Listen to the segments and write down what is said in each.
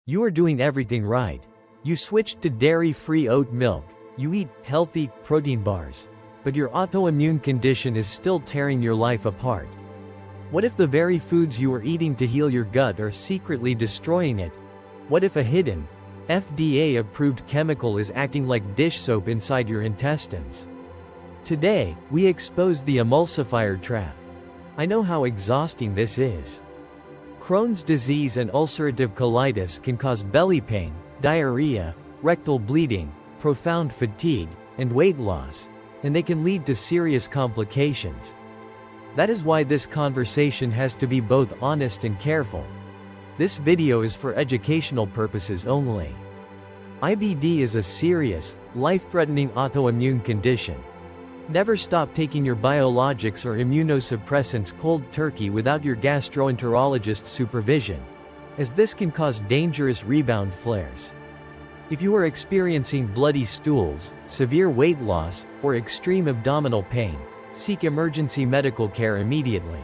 You are doing everything right. You switched to dairy-free oat milk, you eat healthy protein bars. But your autoimmune condition is still tearing your life apart. What if the very foods you are eating to heal your gut are secretly destroying it? What if a hidden, FDA-approved chemical is acting like dish soap inside your intestines? Today, we expose the emulsifier trap. I know how exhausting this is. Crohn's disease and ulcerative colitis can cause belly pain, diarrhea, rectal bleeding, profound fatigue, and weight loss, and they can lead to serious complications. That is why this conversation has to be both honest and careful. This video is for educational purposes only. IBD is a serious, life-threatening autoimmune condition. Never stop taking your biologics or immunosuppressants cold turkey without your gastroenterologist's supervision, as this can cause dangerous rebound flares. If you are experiencing bloody stools, severe weight loss, or extreme abdominal pain, seek emergency medical care immediately.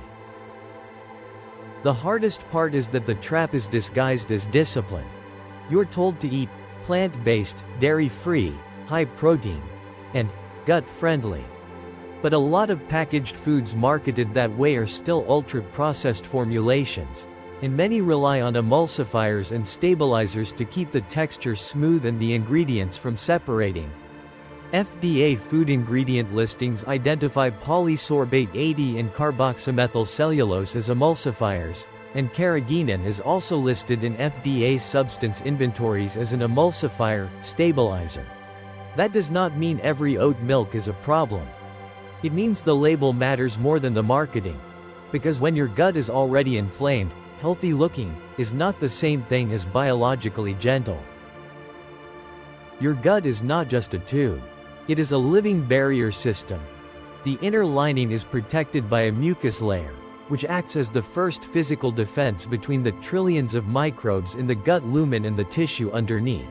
The hardest part is that the trap is disguised as discipline. You're told to eat plant-based, dairy-free, high-protein, and gut-friendly. But a lot of packaged foods marketed that way are still ultra-processed formulations, and many rely on emulsifiers and stabilizers to keep the texture smooth and the ingredients from separating. FDA food ingredient listings identify Polysorbate 80 and Carboxymethylcellulose as emulsifiers, and Carrageenan is also listed in FDA substance inventories as an emulsifier, stabilizer. That does not mean every oat milk is a problem. It means the label matters more than the marketing. Because when your gut is already inflamed, healthy looking is not the same thing as biologically gentle. Your gut is not just a tube. It is a living barrier system. The inner lining is protected by a mucus layer, which acts as the first physical defense between the trillions of microbes in the gut lumen and the tissue underneath.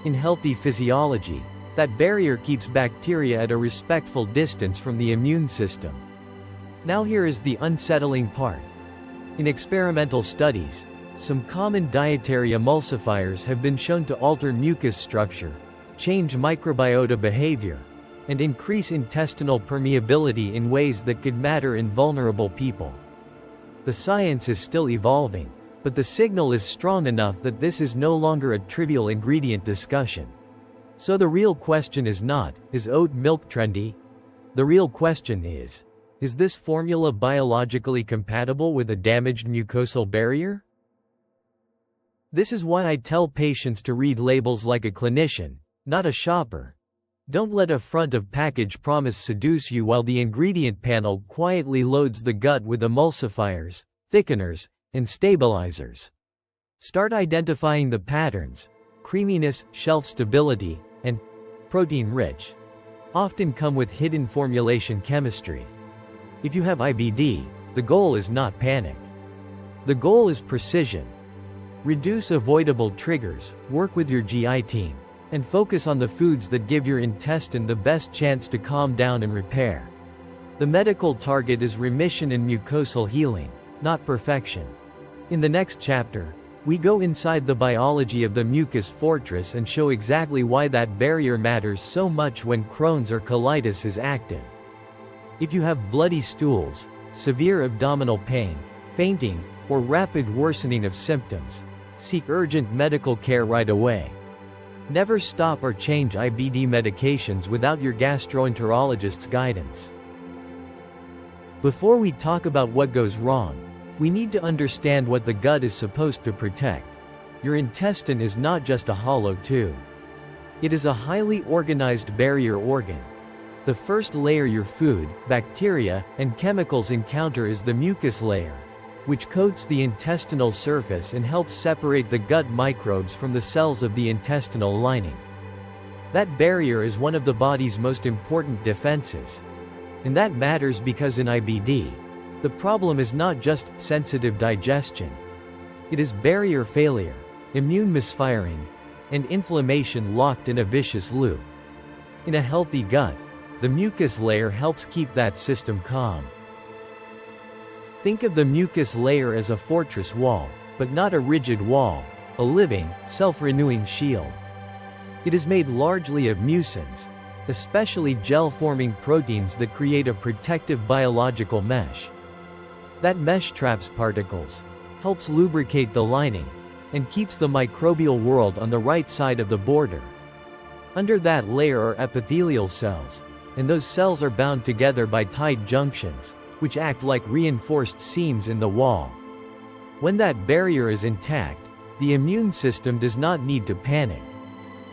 In healthy physiology, that barrier keeps bacteria at a respectful distance from the immune system. Now here is the unsettling part. In experimental studies, some common dietary emulsifiers have been shown to alter mucus structure, change microbiota behavior, and increase intestinal permeability in ways that could matter in vulnerable people. The science is still evolving, but the signal is strong enough that this is no longer a trivial ingredient discussion. So the real question is not, is oat milk trendy? The real question is this formula biologically compatible with a damaged mucosal barrier? This is why I tell patients to read labels like a clinician, not a shopper. Don't let a front of package promise seduce you while the ingredient panel quietly loads the gut with emulsifiers, thickeners, and stabilizers. Start identifying the patterns: creaminess, shelf stability, and protein-rich. Often come with hidden formulation chemistry. If you have IBD, the goal is not panic. The goal is precision. Reduce avoidable triggers, work with your GI team, and focus on the foods that give your intestine the best chance to calm down and repair. The medical target is remission and mucosal healing, not perfection. In the next chapter, we go inside the biology of the mucus fortress and show exactly why that barrier matters so much when Crohn's or colitis is active. If you have bloody stools, severe abdominal pain, fainting, or rapid worsening of symptoms, seek urgent medical care right away. Never stop or change IBD medications without your gastroenterologist's guidance. Before we talk about what goes wrong, we need to understand what the gut is supposed to protect. Your intestine is not just a hollow tube. It is a highly organized barrier organ. The first layer your food, bacteria, and chemicals encounter is the mucus layer, which coats the intestinal surface and helps separate the gut microbes from the cells of the intestinal lining. That barrier is one of the body's most important defenses. And that matters because in IBD, the problem is not just sensitive digestion. It is barrier failure, immune misfiring, and inflammation locked in a vicious loop. In a healthy gut, the mucus layer helps keep that system calm. Think of the mucus layer as a fortress wall, but not a rigid wall, a living, self-renewing shield. It is made largely of mucins, especially gel-forming proteins that create a protective biological mesh. That mesh traps particles, helps lubricate the lining, and keeps the microbial world on the right side of the border. Under that layer are epithelial cells, and those cells are bound together by tight junctions, which act like reinforced seams in the wall. When that barrier is intact, the immune system does not need to panic.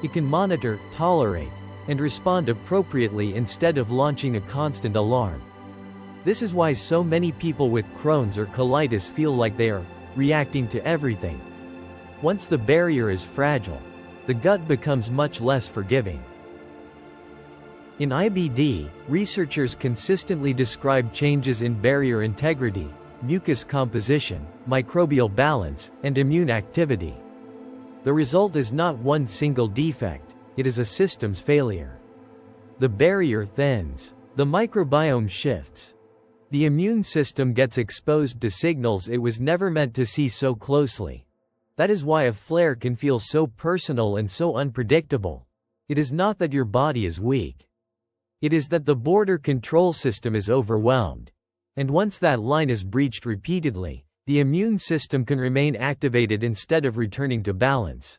It can monitor, tolerate, and respond appropriately instead of launching a constant alarm. This is why so many people with Crohn's or colitis feel like they are reacting to everything. Once the barrier is fragile, the gut becomes much less forgiving. In IBD, researchers consistently describe changes in barrier integrity, mucus composition, microbial balance, and immune activity. The result is not one single defect, it is a systems failure. The barrier thins. The microbiome shifts. The immune system gets exposed to signals it was never meant to see so closely. That is why a flare can feel so personal and so unpredictable. It is not that your body is weak. It is that the border control system is overwhelmed. And once that line is breached repeatedly, the immune system can remain activated instead of returning to balance.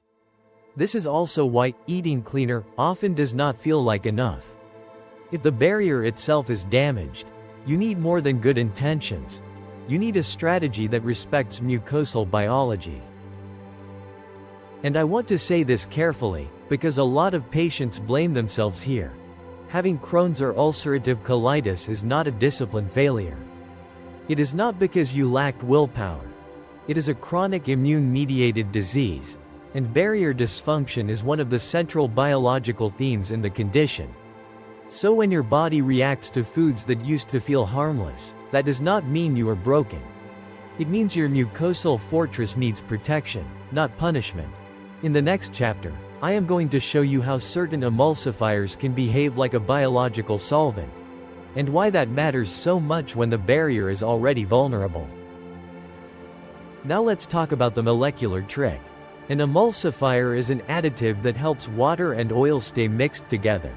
This is also why eating cleaner often does not feel like enough. If the barrier itself is damaged, you need more than good intentions. You need a strategy that respects mucosal biology. And I want to say this carefully, because a lot of patients blame themselves here. Having Crohn's or ulcerative colitis is not a discipline failure. It is not because you lacked willpower. It is a chronic immune-mediated disease, and barrier dysfunction is one of the central biological themes in the condition. So when your body reacts to foods that used to feel harmless, that does not mean you are broken. It means your mucosal fortress needs protection, not punishment. In the next chapter, I am going to show you how certain emulsifiers can behave like a biological solvent, and why that matters so much when the barrier is already vulnerable. Now let's talk about the molecular trick. An emulsifier is an additive that helps water and oil stay mixed together.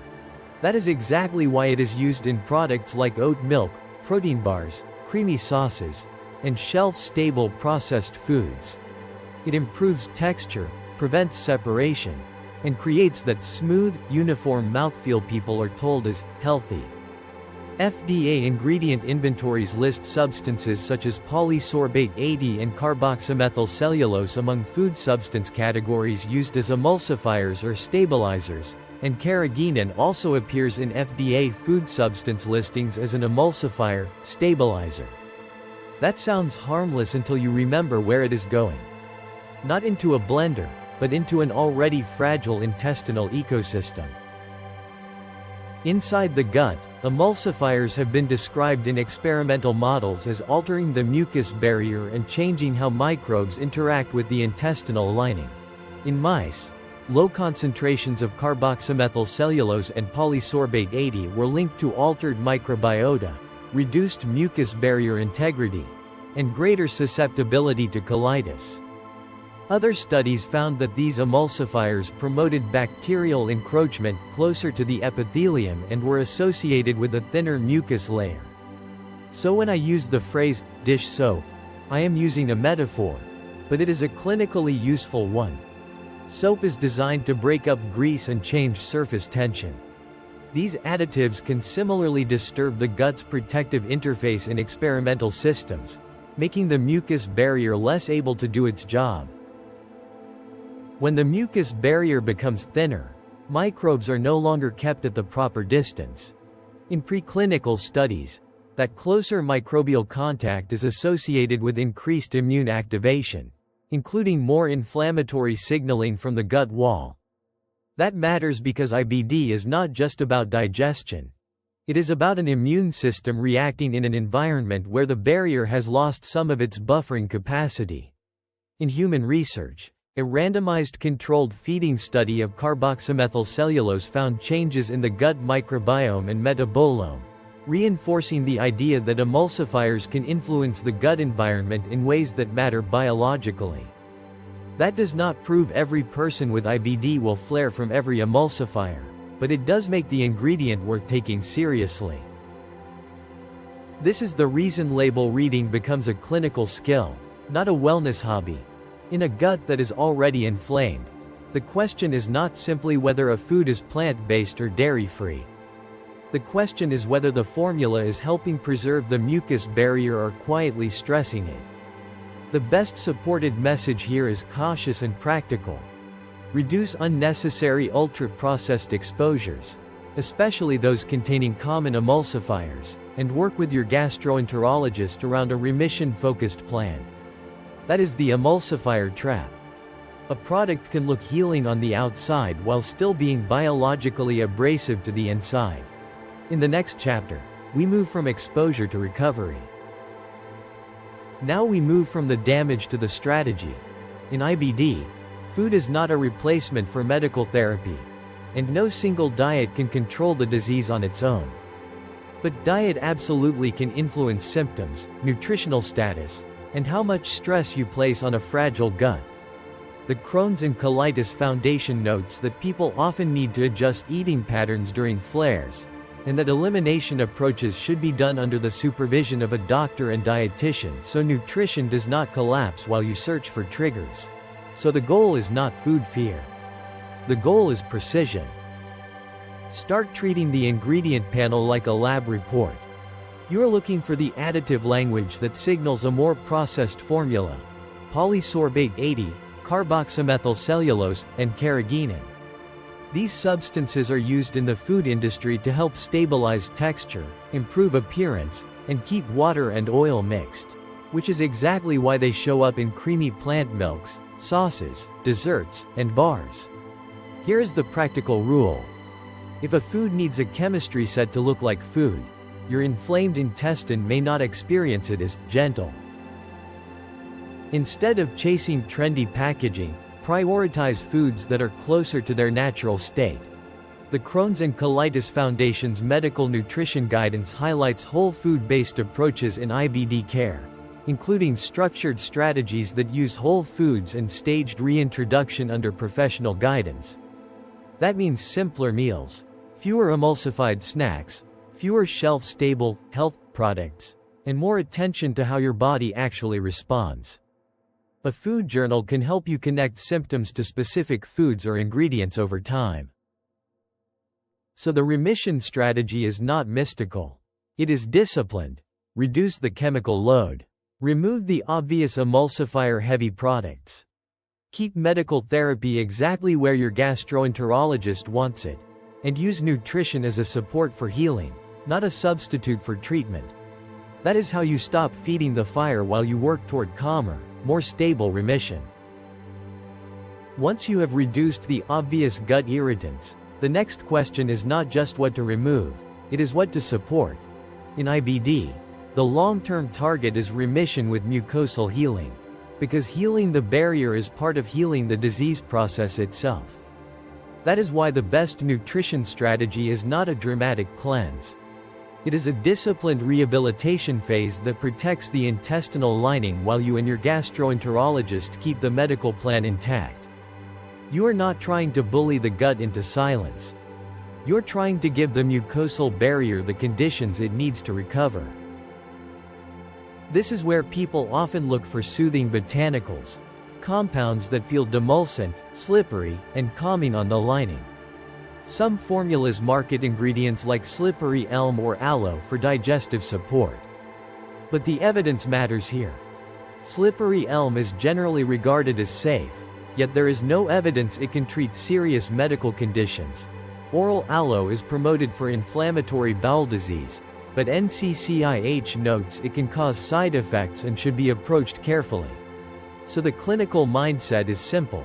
That is exactly why it is used in products like oat milk, protein bars, creamy sauces, and shelf-stable processed foods. It improves texture, prevents separation, and creates that smooth, uniform mouthfeel people are told is healthy. FDA ingredient inventories list substances such as Polysorbate 80 and Carboxymethylcellulose among food substance categories used as emulsifiers or stabilizers, and Carrageenan also appears in FDA food substance listings as an emulsifier, stabilizer. That sounds harmless until you remember where it is going. Not into a blender, but into an already fragile intestinal ecosystem. Inside the gut, emulsifiers have been described in experimental models as altering the mucus barrier and changing how microbes interact with the intestinal lining. In mice, low concentrations of carboxymethylcellulose and polysorbate 80 were linked to altered microbiota, reduced mucus barrier integrity, and greater susceptibility to colitis. Other studies found that these emulsifiers promoted bacterial encroachment closer to the epithelium and were associated with a thinner mucus layer. So when I use the phrase, dish soap, I am using a metaphor, but it is a clinically useful one. Soap is designed to break up grease and change surface tension. These additives can similarly disturb the gut's protective interface in experimental systems, making the mucus barrier less able to do its job. When the mucus barrier becomes thinner, microbes are no longer kept at the proper distance. In preclinical studies, that closer microbial contact is associated with increased immune activation, including more inflammatory signaling from the gut wall. That matters because IBD is not just about digestion. It is about an immune system reacting in an environment where the barrier has lost some of its buffering capacity. In human research, a randomized controlled feeding study of carboxymethylcellulose found changes in the gut microbiome and metabolome, reinforcing the idea that emulsifiers can influence the gut environment in ways that matter biologically. That does not prove every person with IBD will flare from every emulsifier, but it does make the ingredient worth taking seriously. This is the reason label reading becomes a clinical skill, not a wellness hobby. In a gut that is already inflamed, the question is not simply whether a food is plant-based or dairy-free. The question is whether the formula is helping preserve the mucus barrier or quietly stressing it. The best supported message here is cautious and practical. Reduce unnecessary ultra-processed exposures, especially those containing common emulsifiers, and work with your gastroenterologist around a remission-focused plan. That is the emulsifier trap. A product can look healing on the outside while still being biologically abrasive to the inside. In the next chapter, we move from exposure to recovery. Now we move from the damage to the strategy. In IBD, food is not a replacement for medical therapy, and no single diet can control the disease on its own. But diet absolutely can influence symptoms, nutritional status, and how much stress you place on a fragile gut. The Crohn's and Colitis Foundation notes that people often need to adjust eating patterns during flares, and that elimination approaches should be done under the supervision of a doctor and dietitian so nutrition does not collapse while you search for triggers. So the goal is not food fear. The goal is precision. Start treating the ingredient panel like a lab report. You're looking for the additive language that signals a more processed formula. Polysorbate 80, Carboxymethylcellulose, and Carrageenan. These substances are used in the food industry to help stabilize texture, improve appearance, and keep water and oil mixed, which is exactly why they show up in creamy plant milks, sauces, desserts, and bars. Here is the practical rule. If a food needs a chemistry set to look like food, your inflamed intestine may not experience it as gentle. Instead of chasing trendy packaging, prioritize foods that are closer to their natural state. The Crohn's and Colitis Foundation's medical nutrition guidance highlights whole food-based approaches in IBD care, including structured strategies that use whole foods and staged reintroduction under professional guidance. That means simpler meals, fewer emulsified snacks, fewer shelf-stable, health products, and more attention to how your body actually responds. A food journal can help you connect symptoms to specific foods or ingredients over time. So the remission strategy is not mystical. It is disciplined. Reduce the chemical load. Remove the obvious emulsifier-heavy products. Keep medical therapy exactly where your gastroenterologist wants it. And use nutrition as a support for healing, not a substitute for treatment. That is how you stop feeding the fire while you work toward calmer, more stable remission. Once you have reduced the obvious gut irritants, the next question is not just what to remove, it is what to support. In IBD, the long-term target is remission with mucosal healing, because healing the barrier is part of healing the disease process itself. That is why the best nutrition strategy is not a dramatic cleanse. It is a disciplined rehabilitation phase that protects the intestinal lining while you and your gastroenterologist keep the medical plan intact. You are not trying to bully the gut into silence. You're trying to give the mucosal barrier the conditions it needs to recover. This is where people often look for soothing botanicals, compounds that feel demulcent, slippery, and calming on the lining. Some formulas market ingredients like slippery elm or aloe for digestive support. But the evidence matters here. Slippery elm is generally regarded as safe, yet there is no evidence it can treat serious medical conditions. Oral aloe is promoted for inflammatory bowel disease, but NCCIH notes it can cause side effects and should be approached carefully. So the clinical mindset is simple.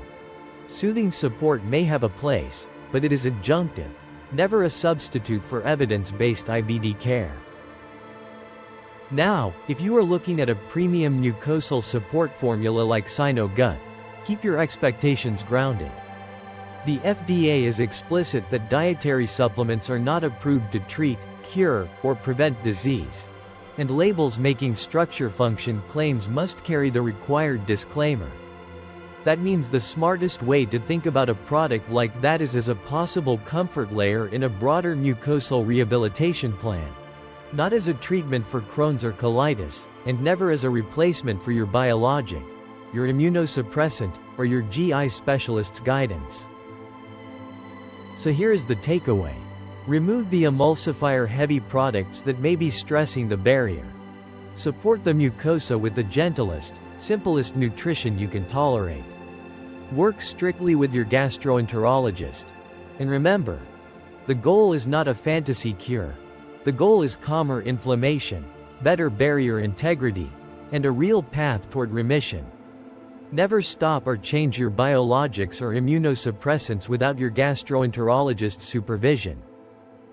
Soothing support may have a place, but it is adjunctive, never a substitute for evidence-based IBD care. Now, if you are looking at a premium mucosal support formula like Sino-Gut, keep your expectations grounded. The FDA is explicit that dietary supplements are not approved to treat, cure, or prevent disease, and labels making structure-function claims must carry the required disclaimer. That means the smartest way to think about a product like that is as a possible comfort layer in a broader mucosal rehabilitation plan. Not as a treatment for Crohn's or colitis, and never as a replacement for your biologic, your immunosuppressant, or your GI specialist's guidance. So here is the takeaway. Remove the emulsifier heavy products that may be stressing the barrier. Support the mucosa with the gentlest, simplest nutrition you can tolerate. Work strictly with your gastroenterologist. And remember, the goal is not a fantasy cure. The goal is calmer inflammation, better barrier integrity, and a real path toward remission. Never stop or change your biologics or immunosuppressants without your gastroenterologist's supervision.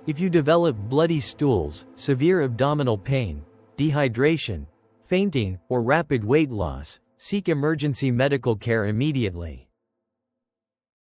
If you develop bloody stools, severe abdominal pain, dehydration, fainting, or rapid weight loss, seek emergency medical care immediately.